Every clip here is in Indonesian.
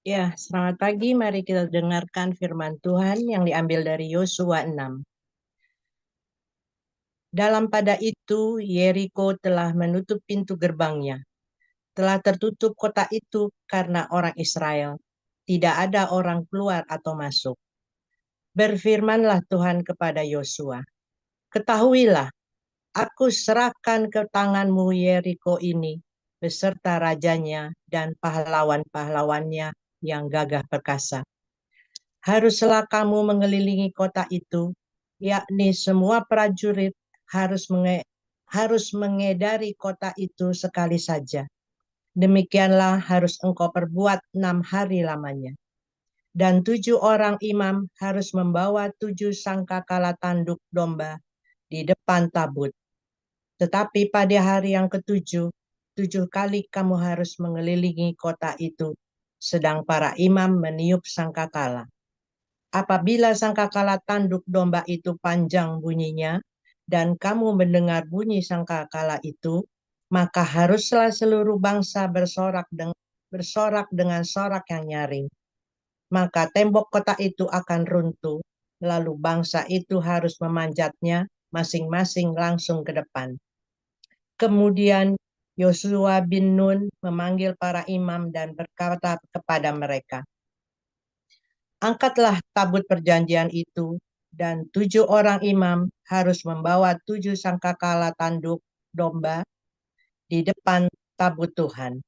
Ya, selamat pagi. Mari kita dengarkan firman Tuhan yang diambil dari Yosua 6. Dalam pada itu, Yeriko telah menutup pintu gerbangnya. Telah tertutup kota itu karena orang Israel. Tidak ada orang keluar atau masuk. Berfirmanlah Tuhan kepada Yosua, ketahuilah, aku serahkan ke tanganmu Yeriko ini, beserta rajanya dan pahlawan-pahlawannya yang gagah perkasa. Haruslah kamu mengelilingi kota itu, yakni semua prajurit harus mengedari kota itu sekali saja. Demikianlah harus engkau perbuat 6 hari lamanya. Dan 7 orang imam harus membawa 7 sangkakala tanduk domba di depan tabut. Tetapi pada hari yang ketujuh, 7 kali kamu harus mengelilingi kota itu, sedang para imam meniup sangkakala. Apabila sangkakala tanduk domba itu panjang bunyinya, dan kamu mendengar bunyi sangkakala itu, maka haruslah seluruh bangsa bersorak dengan sorak yang nyaring. Maka tembok kota itu akan runtuh, lalu bangsa itu harus memanjatnya masing-masing langsung ke depan. Kemudian Yosua bin Nun memanggil para imam dan berkata kepada mereka, angkatlah tabut perjanjian itu, dan 7 orang imam harus membawa 7 sangkakala tanduk domba di depan tabut Tuhan.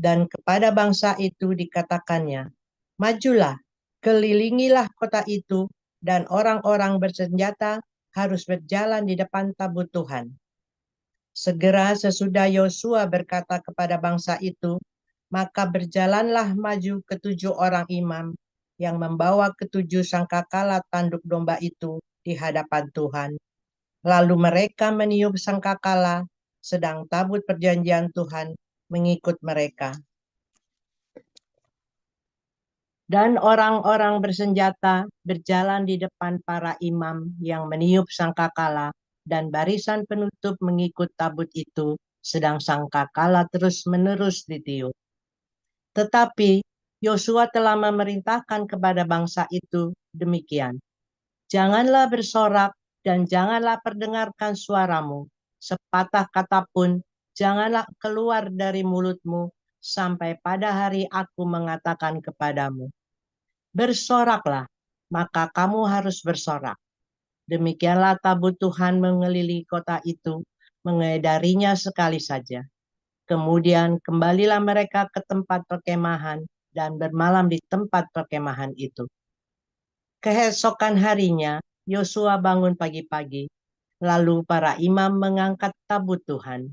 Dan kepada bangsa itu dikatakannya, majulah, kelilingilah kota itu, dan orang-orang bersenjata harus berjalan di depan tabut Tuhan. Segera sesudah Yosua berkata kepada bangsa itu, maka berjalanlah maju ke-7 orang imam yang membawa ke-7 sangkakala tanduk domba itu di hadapan Tuhan. Lalu mereka meniup sangkakala, sedang tabut perjanjian Tuhan mengikut mereka. Dan orang-orang bersenjata berjalan di depan para imam yang meniup sangkakala, dan barisan penutup mengikut tabut itu, sedang sangkakala terus-menerus ditiup. Tetapi Yosua telah memerintahkan kepada bangsa itu demikian. Janganlah bersorak dan janganlah perdengarkan suaramu. Sepatah kata pun janganlah keluar dari mulutmu sampai pada hari aku mengatakan kepadamu, bersoraklah, maka kamu harus bersorak. Demikianlah tabut Tuhan mengelilingi kota itu, mengedarinya sekali saja. Kemudian kembalilah mereka ke tempat perkemahan dan bermalam di tempat perkemahan itu. Keesokan harinya, Yosua bangun pagi-pagi, lalu para imam mengangkat tabut Tuhan.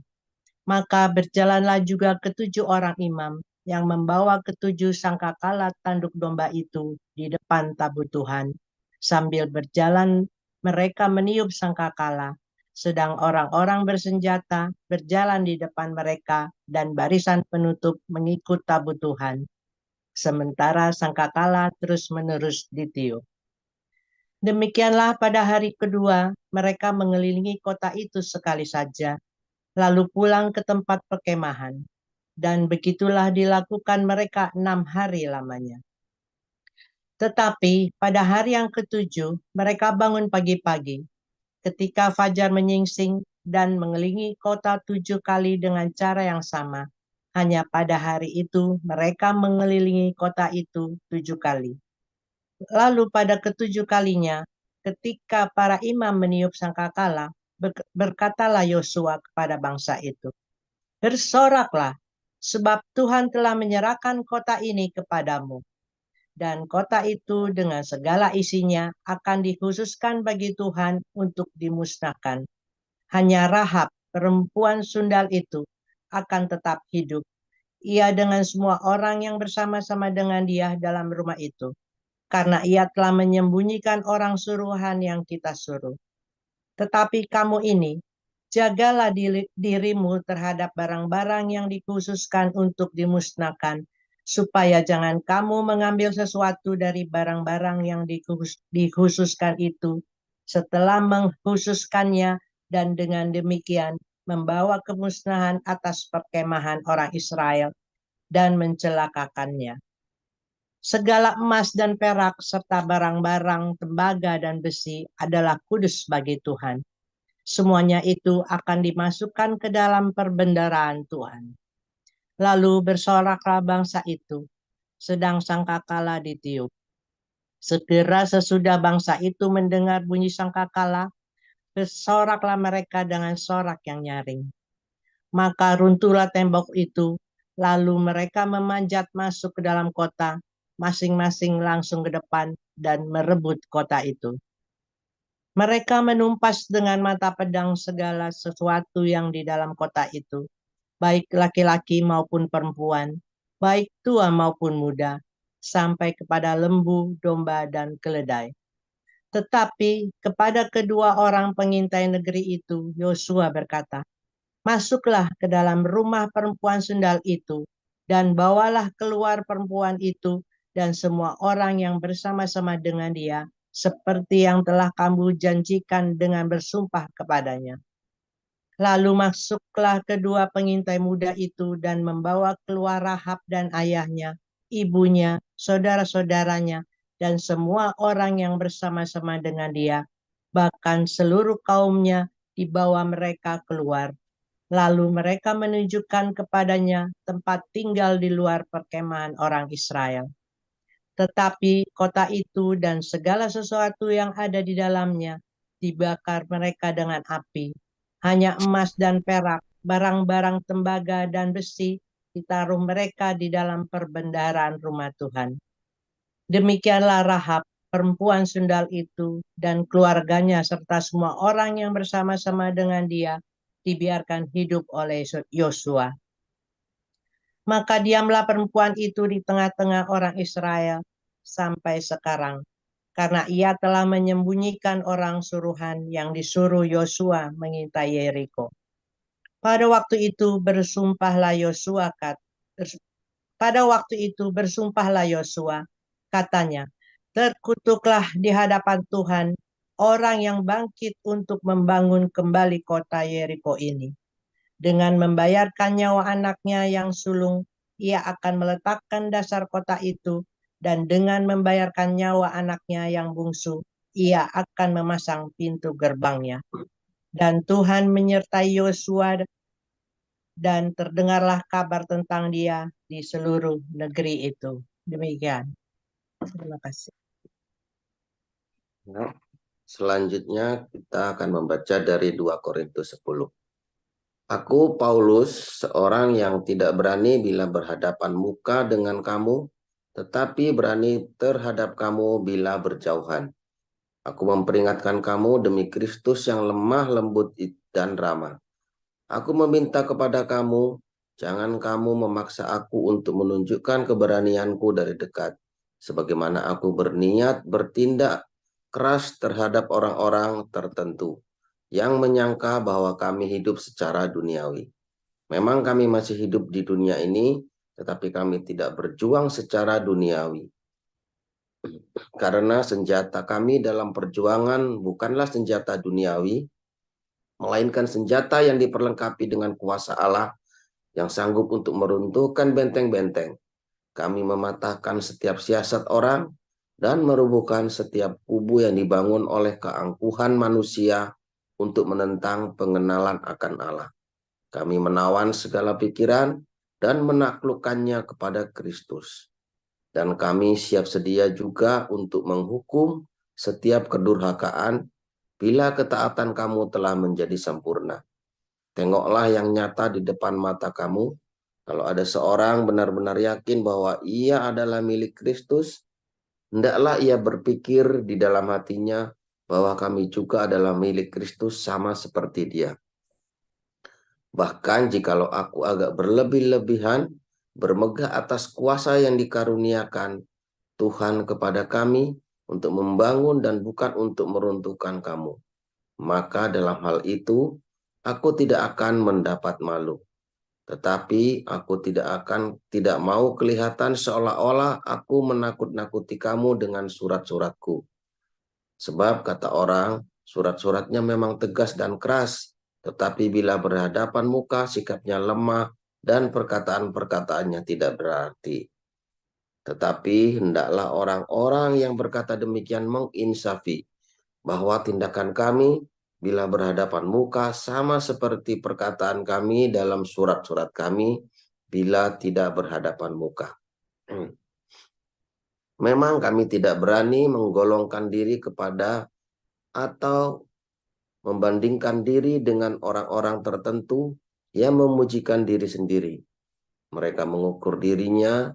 Maka berjalanlah juga ke-7 orang imam yang membawa ke-7 sangkakala tanduk domba itu di depan tabut Tuhan. Sambil berjalan mereka meniup sangkakala, sedang orang-orang bersenjata berjalan di depan mereka dan barisan penutup mengikut tabut Tuhan. Sementara sangkakala terus-menerus ditiup. Demikianlah pada hari kedua mereka mengelilingi kota itu sekali saja, lalu pulang ke tempat perkemahan. Dan begitulah dilakukan mereka 6 hari lamanya. Tetapi pada hari yang ketujuh mereka bangun pagi-pagi, ketika fajar menyingsing, dan mengelilingi kota 7 kali dengan cara yang sama. Hanya pada hari itu mereka mengelilingi kota itu 7 kali. Lalu pada ke-7 kalinya, ketika para imam meniup sangkakala, berkatalah Yosua kepada bangsa itu, bersoraklah, sebab Tuhan telah menyerahkan kota ini kepadamu. Dan kota itu dengan segala isinya akan dikhususkan bagi Tuhan untuk dimusnahkan. Hanya Rahab, perempuan sundal itu, akan tetap hidup. Ia dengan semua orang yang bersama-sama dengan dia dalam rumah itu, karena ia telah menyembunyikan orang suruhan yang kita suruh. Tetapi kamu ini, jagalah dirimu terhadap barang-barang yang dikhususkan untuk dimusnahkan, supaya jangan kamu mengambil sesuatu dari barang-barang yang dikhususkan itu, setelah mengkhususkannya, dan dengan demikian membawa kemusnahan atas perkemahan orang Israel dan mencelakakannya. Segala emas dan perak serta barang-barang tembaga dan besi adalah kudus bagi Tuhan. Semuanya itu akan dimasukkan ke dalam perbendaharaan Tuhan. Lalu bersoraklah bangsa itu, sedang sangkakala ditiup. Segera sesudah bangsa itu mendengar bunyi sangkakala, bersoraklah mereka dengan sorak yang nyaring. Maka runtuhlah tembok itu, lalu mereka memanjat masuk ke dalam kota, masing-masing langsung ke depan dan merebut kota itu. Mereka menumpas dengan mata pedang segala sesuatu yang di dalam kota itu, baik laki-laki maupun perempuan, baik tua maupun muda, sampai kepada lembu, domba, dan keledai. Tetapi kepada kedua orang pengintai negeri itu, Yosua berkata, "Masuklah ke dalam rumah perempuan sundal itu, dan bawalah keluar perempuan itu dan semua orang yang bersama-sama dengan dia, seperti yang telah kamu janjikan dengan bersumpah kepadanya." Lalu masuklah kedua pengintai muda itu dan membawa keluar Rahab dan ayahnya, ibunya, saudara-saudaranya, dan semua orang yang bersama-sama dengan dia, bahkan seluruh kaumnya dibawa mereka keluar. Lalu mereka menunjukkan kepadanya tempat tinggal di luar perkemahan orang Israel. Tetapi kota itu dan segala sesuatu yang ada di dalamnya dibakar mereka dengan api. Hanya emas dan perak, barang-barang tembaga dan besi ditaruh mereka di dalam perbendaharaan rumah Tuhan. Demikianlah Rahab, perempuan sundal itu, dan keluarganya serta semua orang yang bersama-sama dengan dia dibiarkan hidup oleh Yosua. Maka diamlah perempuan itu di tengah-tengah orang Israel sampai sekarang, karena ia telah menyembunyikan orang suruhan yang disuruh Yosua mengintai Yeriko. Pada waktu itu bersumpahlah Yosua katanya, "Terkutuklah di hadapan Tuhan orang yang bangkit untuk membangun kembali kota Yeriko ini. Dengan membayarkan nyawa anaknya yang sulung, ia akan meletakkan dasar kota itu, dan dengan membayarkan nyawa anaknya yang bungsu, ia akan memasang pintu gerbangnya." Dan Tuhan menyertai Yosua, dan terdengarlah kabar tentang dia di seluruh negeri itu. Demikian. Terima kasih. Nah, selanjutnya kita akan membaca dari 2 Korintus 10. Aku, Paulus, seorang yang tidak berani bila berhadapan muka dengan kamu, tetapi berani terhadap kamu bila berjauhan. Aku memperingatkan kamu demi Kristus yang lemah, lembut, dan ramah. Aku meminta kepada kamu, jangan kamu memaksa aku untuk menunjukkan keberanianku dari dekat, sebagaimana aku berniat bertindak keras terhadap orang-orang tertentu yang menyangka bahwa kami hidup secara duniawi. Memang kami masih hidup di dunia ini, tetapi kami tidak berjuang secara duniawi. Karena senjata kami dalam perjuangan bukanlah senjata duniawi, melainkan senjata yang diperlengkapi dengan kuasa Allah yang sanggup untuk meruntuhkan benteng-benteng. Kami mematahkan setiap siasat orang dan merubuhkan setiap kubu yang dibangun oleh keangkuhan manusia untuk menentang pengenalan akan Allah. Kami menawan segala pikiran dan menaklukkannya kepada Kristus. Dan kami siap sedia juga untuk menghukum setiap kedurhakaan bila ketaatan kamu telah menjadi sempurna. Tengoklah yang nyata di depan mata kamu. Kalau ada seorang benar-benar yakin bahwa ia adalah milik Kristus, hendaklah ia berpikir di dalam hatinya bahwa kami juga adalah milik Kristus sama seperti dia. Bahkan jikalau aku agak berlebih-lebihan, bermegah atas kuasa yang dikaruniakan Tuhan kepada kami untuk membangun dan bukan untuk meruntuhkan kamu, maka dalam hal itu aku tidak akan mendapat malu. Tetapi aku tidak mau kelihatan seolah-olah aku menakut-nakuti kamu dengan surat-suratku. Sebab kata orang, surat-suratnya memang tegas dan keras, tetapi bila berhadapan muka sikapnya lemah dan perkataan-perkataannya tidak berarti. Tetapi hendaklah orang-orang yang berkata demikian menginsafi bahwa tindakan kami bila berhadapan muka sama seperti perkataan kami dalam surat-surat kami bila tidak berhadapan muka. Memang kami tidak berani menggolongkan diri kepada atau membandingkan diri dengan orang-orang tertentu yang memujikan diri sendiri. Mereka mengukur dirinya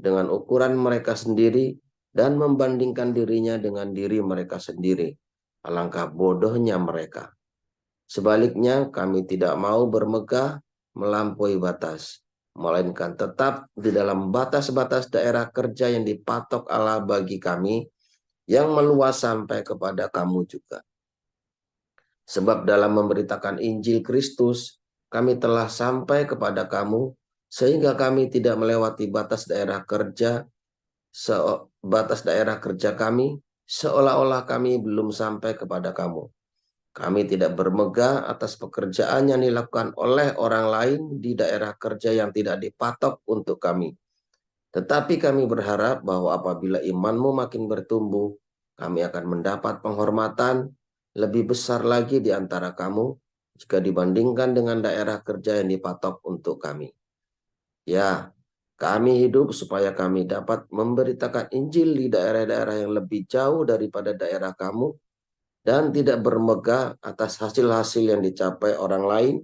dengan ukuran mereka sendiri dan membandingkan dirinya dengan diri mereka sendiri. Alangkah bodohnya mereka. Sebaliknya, kami tidak mau bermegah melampaui batas, melainkan tetap di dalam batas-batas daerah kerja yang dipatok Allah bagi kami, yang meluas sampai kepada kamu juga. Sebab dalam memberitakan Injil Kristus, kami telah sampai kepada kamu, sehingga kami tidak melewati batas daerah kerja kami, seolah-olah kami belum sampai kepada kamu. Kami tidak bermegah atas pekerjaan yang dilakukan oleh orang lain di daerah kerja yang tidak dipatok untuk kami. Tetapi kami berharap bahwa apabila imanmu makin bertumbuh, kami akan mendapat penghormatan lebih besar lagi di antara kamu jika dibandingkan dengan daerah kerja yang dipatok untuk kami. Ya, kami hidup supaya kami dapat memberitakan Injil di daerah-daerah yang lebih jauh daripada daerah kamu, dan tidak bermegah atas hasil-hasil yang dicapai orang lain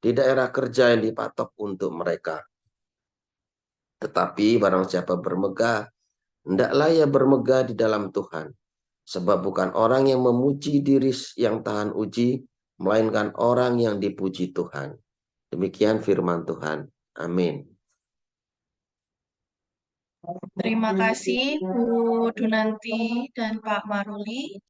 di daerah kerja yang dipatok untuk mereka. Tetapi barang siapa bermegah, hendaklah ia bermegah di dalam Tuhan. Sebab bukan orang yang memuji diri yang tahan uji, melainkan orang yang dipuji Tuhan. Demikian firman Tuhan. Amin. Terima kasih Bu Dunanti dan Pak Maruli.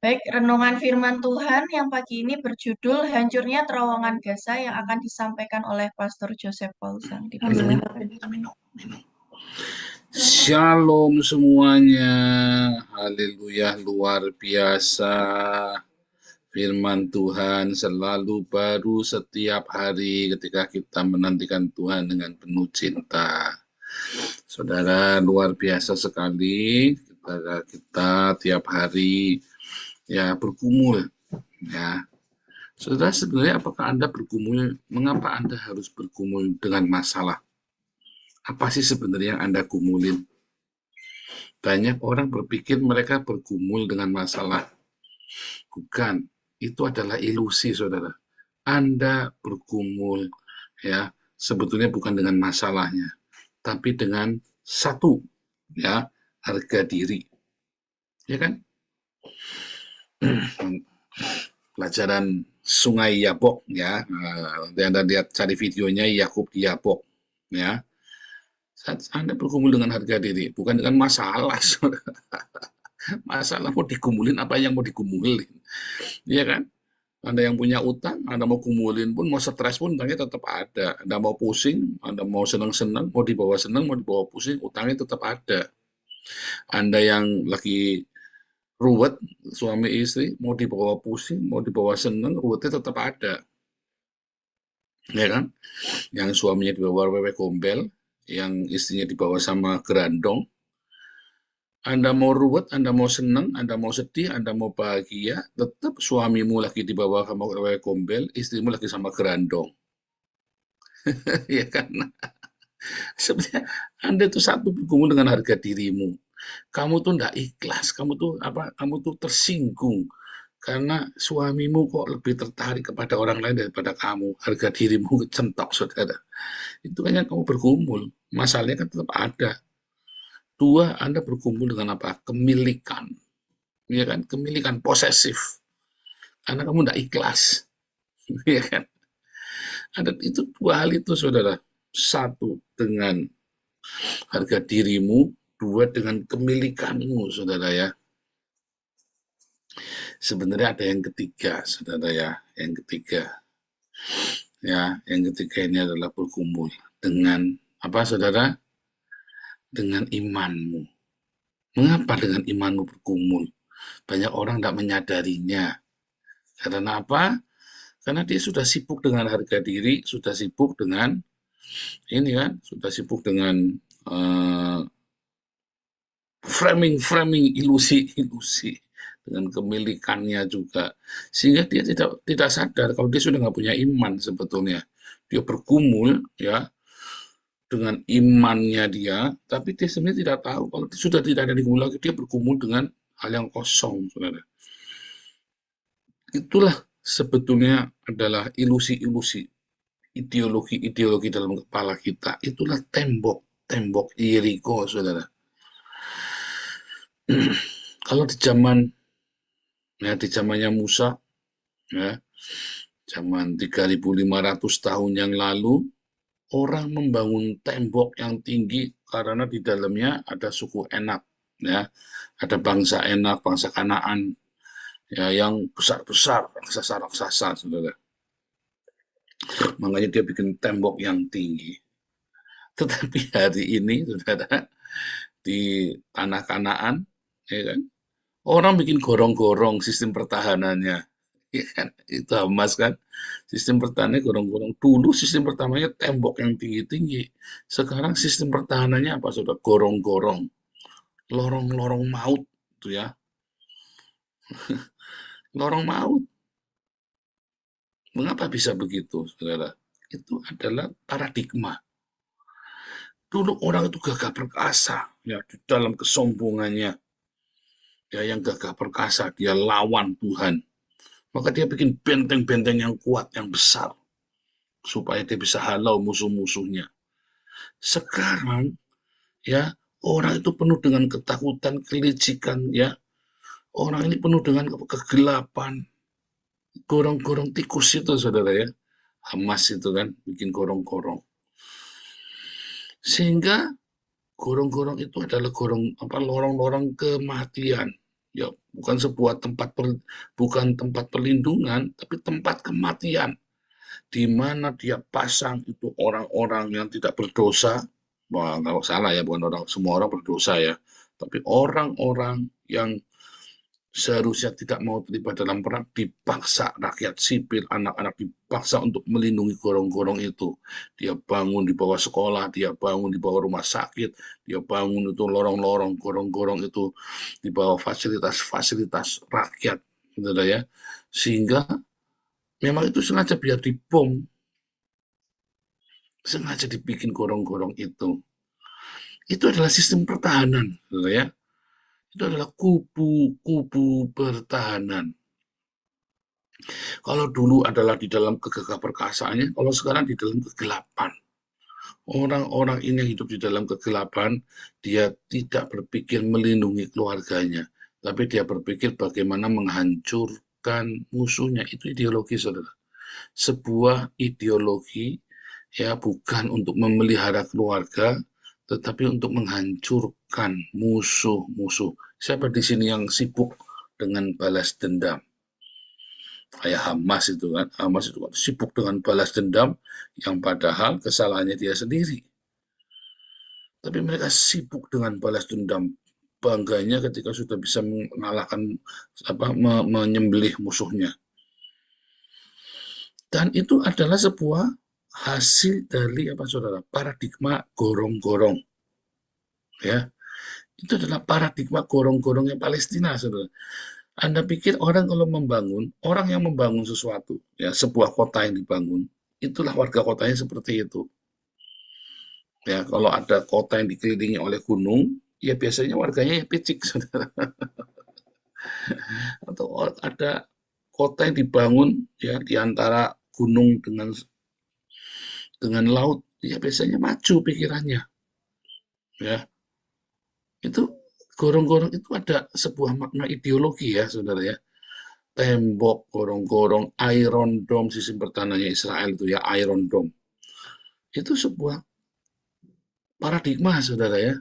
Baik, renungan firman Tuhan yang pagi ini berjudul Hancurnya Terowongan Gaza yang akan disampaikan oleh Pastor Joseph Paulsen. Dipersilakan. Shalom semuanya, haleluya, luar biasa. Firman Tuhan selalu baru setiap hari ketika kita menantikan Tuhan dengan penuh cinta. Saudara, luar biasa sekali kita tiap hari ya bergumul ya. Saudara, sebenarnya apakah Anda bergumul? Mengapa Anda harus bergumul dengan masalah? Apa sih sebenarnya yang Anda gumulin? Banyak orang berpikir mereka bergumul dengan masalah. Bukan, itu adalah ilusi, saudara. Anda bergumul ya sebetulnya bukan dengan masalahnya, tapi dengan satu ya, harga diri. Ya kan? Pelajaran Sungai Yabok ya. Anda lihat cari videonya Yakub di Yabok ya. Anda bergumul dengan harga diri, bukan dengan masalah. Masalah mau digumulin apa yang mau digumulin, ya kan? Anda yang punya utang, Anda mau gumulin pun, mau stres pun, utangnya tetap ada. Anda mau pusing, Anda mau senang-senang, mau dibawa senang, mau dibawa pusing, utangnya tetap ada. Anda yang lagi ruwet, suami istri, mau dibawa pusing, mau dibawa senang, ruwetnya tetap ada. Ya kan? Yang suaminya dibawa wewe gombel, yang istrinya dibawa sama gerandong, Anda mau ruwet, Anda mau senang, Anda mau sedih, Anda mau bahagia, tetap suamimu lagi di bawah sama wewe gombel, istrimu lagi sama gerandong. Ya kan? Sebenarnya Anda tuh satu bergumul dengan harga dirimu. Kamu tuh enggak ikhlas, kamu tuh tersinggung karena suamimu kok lebih tertarik kepada orang lain daripada kamu. Harga dirimu kecentok, saudara. Itu kan yang kamu bergumul. Masalahnya kan tetap ada. Dua, Anda berkumpul dengan apa? Kemilikan. Ya kan? Kemilikan posesif. Karena kamu tidak ikhlas. Ya kan? Ada itu dua hal itu, saudara. Satu, dengan harga dirimu. Dua, dengan kemilikanmu, saudara ya. Sebenarnya ada yang ketiga, saudara ya. Yang ketiga. Ya, yang ketiga ini adalah berkumpul dengan apa, saudara? Dengan imanmu. Mengapa dengan imanmu bergumul? Banyak orang tidak menyadarinya. Karena apa? Karena dia sudah sibuk dengan harga diri, sudah sibuk dengan ini kan, sudah sibuk dengan eh, framing ilusi dengan kemilikannya juga, sehingga dia tidak sadar kalau dia sudah nggak punya iman sebetulnya. Dia bergumul ya dengan imannya dia, tapi dia sebenarnya tidak tahu kalau dia sudah tidak ada di gumul lagi, dia bergumul dengan hal yang kosong, saudara. Itulah sebetulnya adalah ilusi-ilusi, ideologi-ideologi dalam kepala kita. Itulah tembok Yeriko, saudara. Kalau di zamannya Musa, ya, zaman 3.500 tahun yang lalu, orang membangun tembok yang tinggi karena di dalamnya ada suku Enak, ya, ada bangsa Enak, bangsa Kanaan, ya, yang besar-besar, raksasa-raksasa, saudara. Makanya dia bikin tembok yang tinggi. Tetapi hari ini, saudara, di tanah Kanaan, ya kan, orang bikin gorong-gorong sistem pertahanannya. Ya kan? Itu Hamas kan. Sistem pertahanannya gorong-gorong. Dulu sistem pertamanya tembok yang tinggi-tinggi. Sekarang sistem pertahanannya apa, saudara? Gorong-gorong. Lorong-lorong maut. Itu ya. Lorong maut. Mengapa bisa begitu, saudara? Itu adalah paradigma. Dulu orang itu gagah perkasa, ya, di dalam kesombongannya. Ya, yang gagah perkasa, dia lawan Tuhan. Maka dia bikin benteng-benteng yang kuat, yang besar, supaya dia bisa halau musuh-musuhnya. Sekarang, ya, orang itu penuh dengan ketakutan, kelicikan, ya. Orang ini penuh dengan kegelapan. Gorong-gorong tikus itu, saudara, ya. Hamas itu kan, bikin gorong-gorong. Sehingga gorong-gorong itu adalah lorong-lorong kematian. Ya, bukan tempat perlindungan, tapi tempat kematian, di mana dia pasang itu orang-orang yang tidak berdosa. Wah, kalau salah ya, bukan semua orang berdosa ya, tapi orang-orang yang seharusnya tidak mau terlibat dalam perang, dipaksa rakyat sipil, anak-anak dipaksa untuk melindungi gorong-gorong itu. Dia bangun di bawah sekolah, dia bangun di bawah rumah sakit, dia bangun itu lorong-lorong, gorong-gorong itu di bawah fasilitas-fasilitas rakyat, gitu ya. Sehingga memang itu sengaja biar dibom, sengaja dibikin gorong-gorong itu. Itu adalah sistem pertahanan, gitu ya. Itu adalah kubu-kubu pertahanan. Kalau dulu adalah di dalam kegagah perkasaannya, kalau sekarang di dalam kegelapan. Orang-orang ini yang hidup di dalam kegelapan, dia tidak berpikir melindungi keluarganya, tapi dia berpikir bagaimana menghancurkan musuhnya. Itu ideologi, saudara. Sebuah ideologi, ya, bukan untuk memelihara keluarga, tetapi untuk menghancurkan musuh-musuh. Siapa di sini yang sibuk dengan balas dendam? Kayak Hamas itu kan, sibuk dengan balas dendam, yang padahal kesalahannya dia sendiri. Tapi mereka sibuk dengan balas dendam, bangganya ketika sudah bisa mengalahkan, menyembelih musuhnya. Dan itu adalah sebuah hasil dari saudara, paradigma gorong-gorong, ya. Itu adalah paradigma gorong-gorongnya Palestina, saudara. Anda pikir orang yang membangun sesuatu, ya, sebuah kota yang dibangun, itulah warga kotanya seperti itu. Ya, kalau ada kota yang dikelilingi oleh gunung, ya biasanya warganya ya picik, saudara. Atau ada kota yang dibangun, ya, di antara gunung dengan laut, ya biasanya maju pikirannya, ya. Itu gorong-gorong itu ada sebuah makna ideologi, ya, saudara, ya. Tembok, gorong-gorong, Iron Dome, sistem pertahanannya Israel itu, ya, Iron Dome. Itu sebuah paradigma, saudara, ya.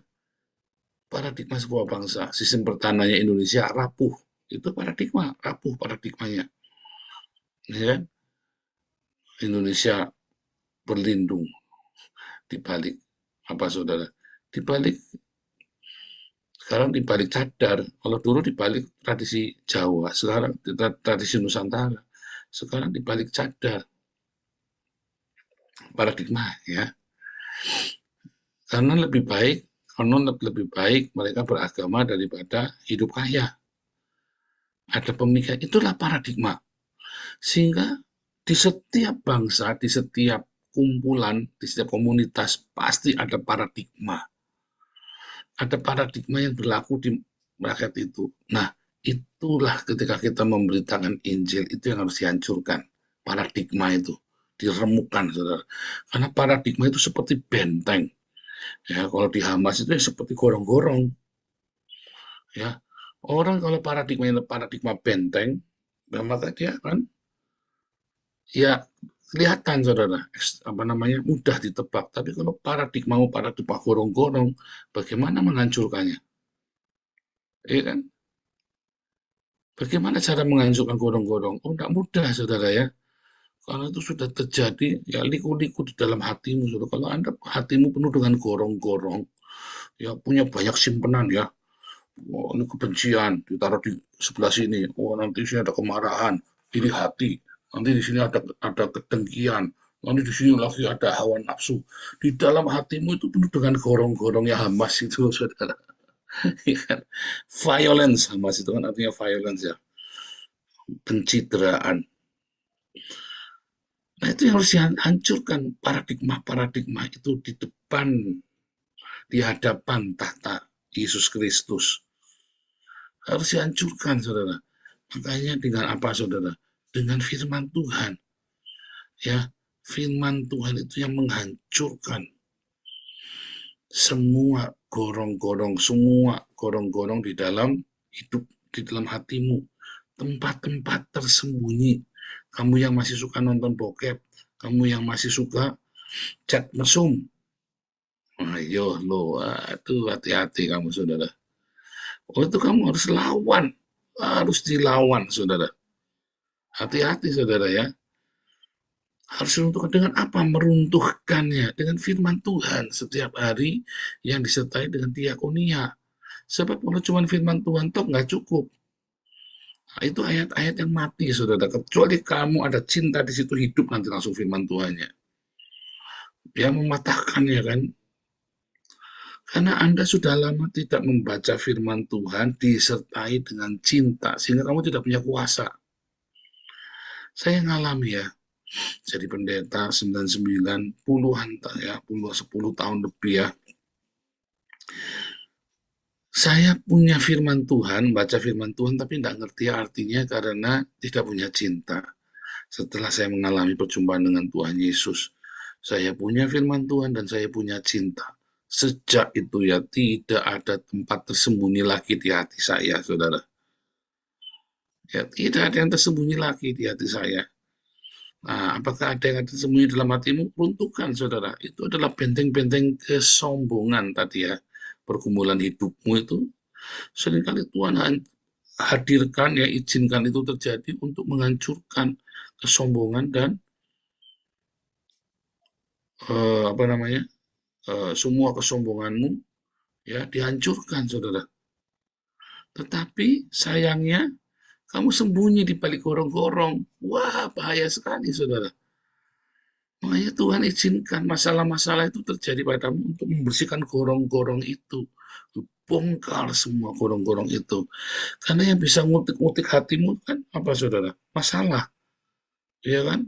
Paradigma sebuah bangsa. Sistem pertahanannya Indonesia rapuh. Itu paradigma, rapuh paradigmanya. Ya. Indonesia berlindung di balik saudara? Di balik, sekarang di balik cadar. Kalau dulu di balik tradisi Jawa, sekarang tradisi Nusantara. sekarang dibalik cadar paradigma ya. Karena lebih baik mereka beragama daripada hidup kaya. Ada pemikiran, itulah paradigma. Sehingga di setiap bangsa, di setiap kumpulan, di setiap komunitas pasti ada paradigma. Ada paradigma yang berlaku di rakyat itu. Nah, itulah ketika kita memberitakan Injil, itu yang harus dihancurkan. Paradigma itu diremukkan, saudara. Karena paradigma itu seperti benteng. Ya, kalau di Hamas itu seperti gorong-gorong. Ya, orang kalau paradigma benteng, ya maka dia kan ya kelihatan, saudara, mudah ditebak. Tapi kalau paradigma gorong-gorong, bagaimana menghancurkannya? Iya kan? Bagaimana cara menghancurkan gorong-gorong? Oh, tidak mudah, saudara ya. Karena itu sudah terjadi, ya liku-liku di dalam hatimu, saudara. Kalau Anda hatimu penuh dengan gorong-gorong, ya punya banyak simpenan ya. Oh, ini kebencian, ditaruh di sebelah sini. Oh, nanti sini ada kemarahan, ini hati. Nanti di sini ada kedengkian. Nanti di sini lagi ada hawa nafsu. Di dalam hatimu itu penuh dengan gorong-gorongnya Hamas itu, saudara. Violence, Hamas itu kan artinya violence ya. Pencitraan. Nah, itu yang harus dihancurkan, paradigma-paradigma itu di depan, di hadapan tahta Yesus Kristus. Harus dihancurkan, saudara. Makanya dengan apa, saudara? Dengan firman Tuhan. Ya, firman Tuhan itu yang menghancurkan semua gorong-gorong di dalam hidup, di dalam hatimu. Tempat-tempat tersembunyi. Kamu yang masih suka nonton bokep, kamu yang masih suka chat mesum. Ayo lo, aduh hati-hati kamu, saudara. Oh, itu kamu harus lawan, harus dilawan, saudara. Hati-hati, saudara ya. Harus diruntuhkan dengan apa? Meruntuhkannya dengan firman Tuhan setiap hari yang disertai dengan diakonia. Sebab kalau cuma firman Tuhan toh nggak cukup. Nah, itu ayat-ayat yang mati, saudara. Kecuali kamu ada cinta di situ, hidup nanti langsung firman Tuhannya. Dia mematahkan ya kan. Karena Anda sudah lama tidak membaca firman Tuhan disertai dengan cinta, sehingga kamu tidak punya kuasa. Saya ngalami ya, jadi pendeta 99 puluhan ya, 10 tahun lebih ya. Saya punya firman Tuhan, baca firman Tuhan, tapi tidak ngerti artinya karena tidak punya cinta. Setelah saya mengalami perjumpaan dengan Tuhan Yesus, saya punya firman Tuhan dan saya punya cinta. Sejak itu ya, tidak ada tempat tersembunyi lagi di hati saya, saudara. Ya, tidak ada yang tersembunyi lagi di hati saya. Nah, apakah ada yang tersembunyi dalam hatimu? Runtuhkan, saudara. Itu adalah benteng-benteng kesombongan tadi ya. Pergumulan hidupmu itu seringkali Tuhan hadirkan, ya izinkan itu terjadi untuk menghancurkan kesombongan dan semua kesombonganmu ya dihancurkan, saudara. Tetapi sayangnya kamu sembunyi di balik gorong-gorong. Wah, bahaya sekali, saudara. Makanya Tuhan izinkan masalah-masalah itu terjadi padamu untuk membersihkan gorong-gorong itu. Bongkar semua gorong-gorong itu. Karena yang bisa ngutik-ngutik hatimu kan apa, saudara? Masalah. Ya kan?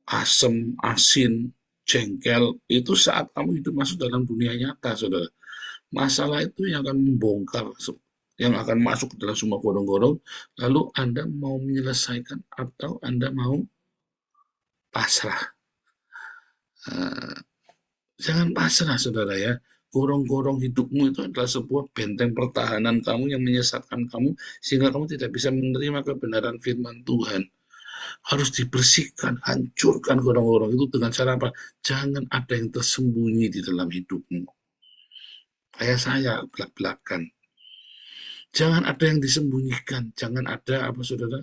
Asem, asin, jengkel, itu saat kamu hidup masuk dalam dunia nyata, saudara. Masalah itu yang akan membongkar, yang akan masuk ke dalam semua gorong-gorong, lalu Anda mau menyelesaikan atau Anda mau pasrah. Jangan pasrah, saudara ya. Gorong-gorong hidupmu itu adalah sebuah benteng pertahanan kamu yang menyesatkan kamu, sehingga kamu tidak bisa menerima kebenaran firman Tuhan. Harus dibersihkan, hancurkan gorong-gorong itu dengan cara apa? Jangan ada yang tersembunyi di dalam hidupmu. Kayak saya, belak-belakan. Jangan ada yang disembunyikan. Jangan ada, saudara,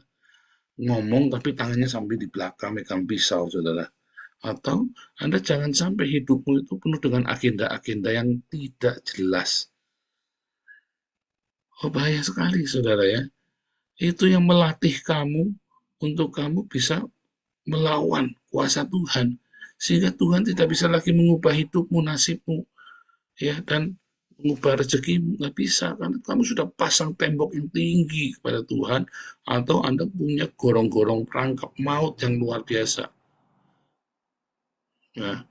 ngomong tapi tangannya sampai di belakang, megang pisau, saudara. Atau Anda jangan sampai hidupmu itu penuh dengan agenda-agenda yang tidak jelas. Oh, bahaya sekali, saudara ya. Itu yang melatih kamu untuk kamu bisa melawan kuasa Tuhan, sehingga Tuhan tidak bisa lagi mengubah hidupmu, nasibmu, ya, dan mengubah rezekimu. Nggak bisa, karena kamu sudah pasang tembok yang tinggi kepada Tuhan, atau Anda punya gorong-gorong perangkap maut yang luar biasa. Ya,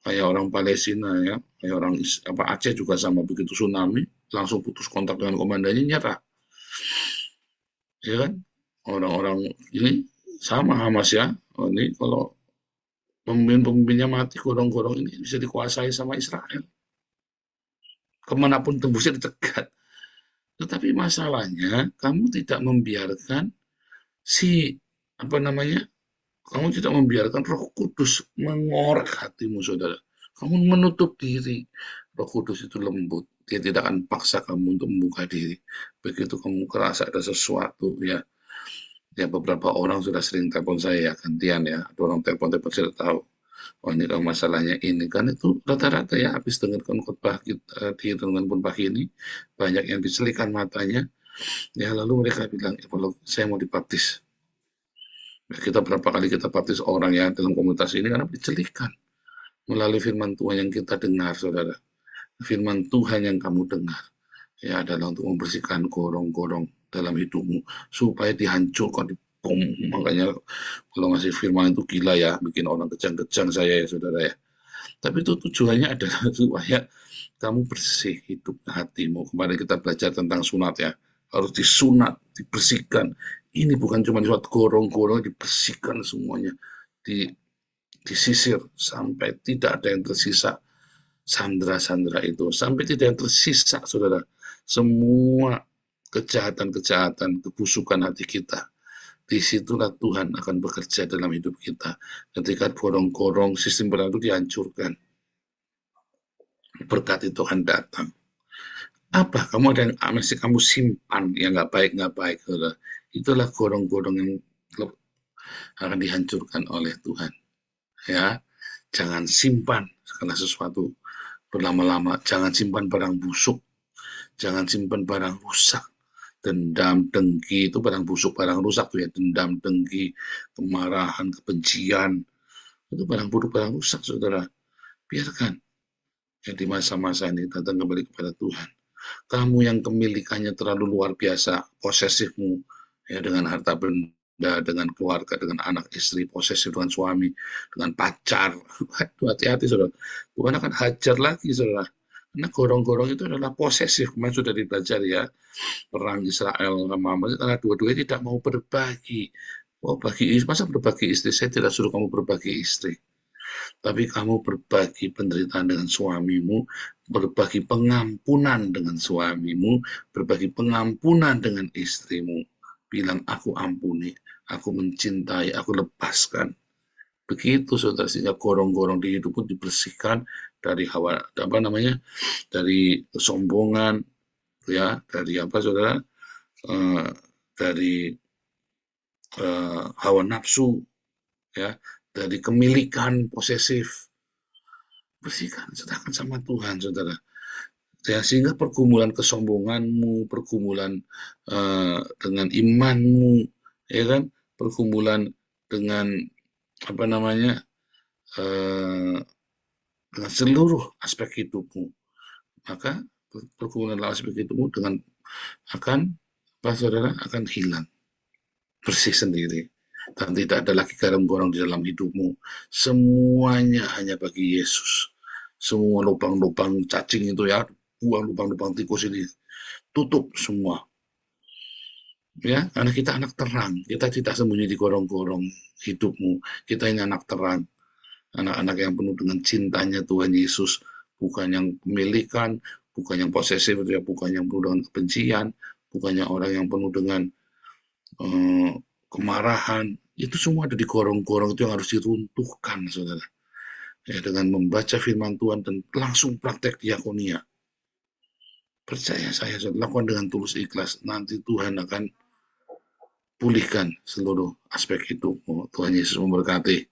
kayak orang Palestina, ya, kayak orang Aceh juga sama, begitu tsunami langsung putus kontak dengan komandannya, nyerah, ya kan? Orang-orang ini sama Hamas, ya. Oh, ini kalau pemimpin-pemimpinnya mati, gorong-gorong ini bisa dikuasai sama Israel. Kemanapun tembusnya dicegat. Tetapi masalahnya, kamu tidak membiarkan si, apa namanya, kamu tidak membiarkan Roh Kudus mengorek hatimu, saudara. Kamu menutup diri. Roh Kudus itu lembut. Dia tidak akan paksa kamu untuk membuka diri. Begitu kamu kerasa ada sesuatu, ya. Ya, beberapa orang sudah sering telepon saya, ya, gantian, ya. Ada orang telepon-telepon, saya tahu. Oh, ini kalau masalahnya ini. Kan itu rata-rata, ya, habis dengarkan khotbah di renungan pun pagi ini, banyak yang diselikan matanya. Ya, lalu mereka bilang, ya, kalau saya mau dibaptis. Ya, kita berapa kali kita baptis orang, ya, dalam komunitas ini karena dicelikan melalui firman Tuhan yang kita dengar, saudara. Firman Tuhan yang kamu dengar, ya, adalah untuk membersihkan gorong-gorong dalam hidupmu supaya dihancurkan, dibom. Makanya kalau ngasih firman itu gila, ya, bikin orang kejang-kejang saya, ya, saudara, ya. Tapi itu tujuannya adalah supaya kamu bersih hidup hatimu. Kemarin kita belajar tentang sunat, ya. Harus disunat, dibersihkan. Ini bukan cuma suatu gorong-gorong, dibersihkan semuanya. Disisir sampai tidak ada yang tersisa. Sandra-sandra itu. Sampai tidak yang tersisa, saudara. Semua kejahatan-kejahatan, kebusukan hati kita. Disitulah Tuhan akan bekerja dalam hidup kita. Ketika gorong-gorong sistem itu dihancurkan, berkat itu akan datang. Apa? Kamu ada yang masih kamu simpan yang nggak baik, saudara. Itulah gorong-gorong yang akan dihancurkan oleh Tuhan. Ya, jangan simpan segala sesuatu berlama-lama. Jangan simpan barang busuk. Jangan simpan barang rusak. Dendam, dengki itu barang busuk, barang rusak tuh, ya. Dendam, dengki, kemarahan, kebencian itu barang buruk, barang rusak, saudara. Biarkan, ya, di masa-masa ini datang kembali kepada Tuhan. Kamu yang kemilikannya terlalu luar biasa, posesifmu, ya, dengan harta benda, dengan keluarga, dengan anak istri, posesif dengan suami, dengan pacar. Hati-hati, saudara. Tuhan akan hajar lagi, saudara. Karena gorong-gorong itu adalah posesif. Kemarin sudah dipelajari, ya. Perang Israel sama Hamas, karena dua-duanya tidak mau berbagi. Oh, masa berbagi istri? Saya tidak suruh kamu berbagi istri. Tapi kamu berbagi penderitaan dengan suamimu, berbagi pengampunan dengan suamimu, berbagi pengampunan dengan istrimu. Bilang, aku ampuni, aku mencintai, aku lepaskan. Begitu, saudara, sehingga gorong-gorong di hidupmu dibersihkan dari dari kesombongan, ya, dari apa, saudara, dari hawa nafsu, ya, dari kemilikan posesif. Bersihkan, serahkan sama Tuhan, saudara. Ya, sehingga pergumulan kesombonganmu, pergumulan dengan imanmu, ya kan, pergumulan dengan apa namanya, dengan seluruh aspek hidupmu, maka pergumulan dalam aspek hidupmu saudara, akan hilang, bersih sendiri, dan tidak ada lagi gorong-gorong di dalam hidupmu. Semuanya hanya bagi Yesus. Semua lubang-lubang cacing itu, ya, buang, lubang-lubang tikus ini, tutup semua. Ya, karena kita anak terang, kita tidak sembunyi di gorong-gorong hidupmu. Kita ini anak terang, anak-anak yang penuh dengan cintanya Tuhan Yesus, bukan yang pemilikan, bukan yang posesif, ya, bukan yang penuh dengan kebencian, bukannya orang yang penuh dengan kemarahan. Itu semua ada di gorong-gorong itu yang harus diruntuhkan, saudara. Ya, dengan membaca firman Tuhan dan langsung praktek diakonia. Percaya saya, lakukan dengan tulus ikhlas. Nanti Tuhan akan pulihkan seluruh aspek hidupmu. Tuhan Yesus memberkati.